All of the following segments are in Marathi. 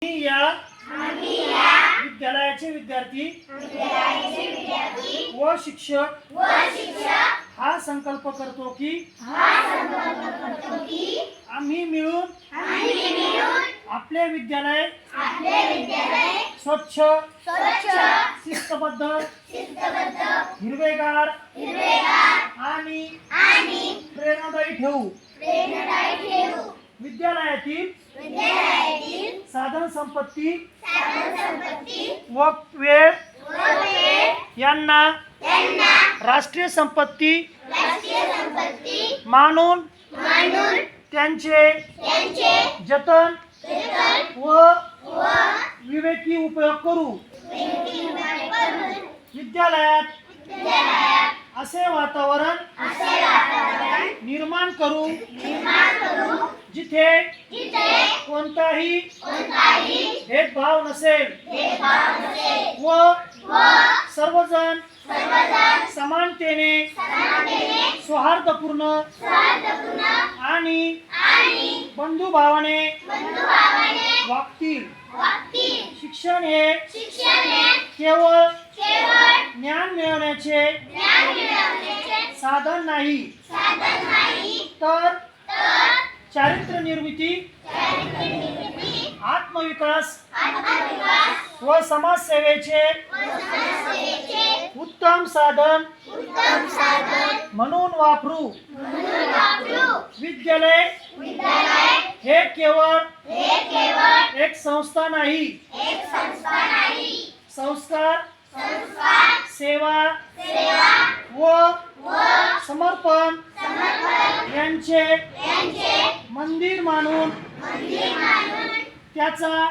आम्ही या विद्यालयाचे विद्यार्थी व शिक्षक हा संकल्प करतो की आम्ही मिळून आपले विद्यालय स्वच्छ शिस्तबद्ध हिरवेगार आणि प्रेरणादायी ठेवू। विद्यालयातील साधन संपत्ती व वेळ यांना राष्ट्रीय संपत्ती मानून त्यांचे जतन व विवेकी उपयोग करू। विद्यालयात असे वातावरण निर्माण करू जिथे कोणताही भेदभाव नसेल व सर्वजण समानतेने सौहार्दपूर्ण आणि बंधुभावाने वागतील। शिक्षण हे केवळ ज्ञान मिळवण्याचे साधन नाही तर चारित्र्य निर्मिती आत्मविकास व समाजसेवेचे उत्तम साधन म्हणून वापरू। विद्यालय हे केवळ एक संस्था नाही, संस्कार सेवा व समर्पण यांचे मंदिर मानून त्याचा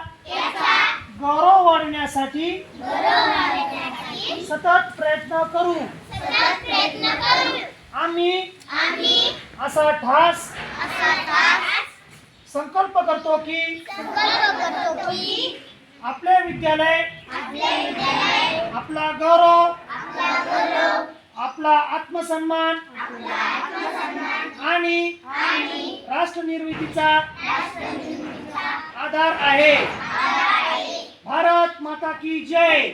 गौरव वाढवण्यासाठी सतत प्रयत्न करू। आम्ही असा ठास संकल्प करतो की आपले विद्यालय आपला गौरव आपला आत्मसन्मान आणि राष्ट्र निर्मितीचा आधार आहे। भारत माता की जय।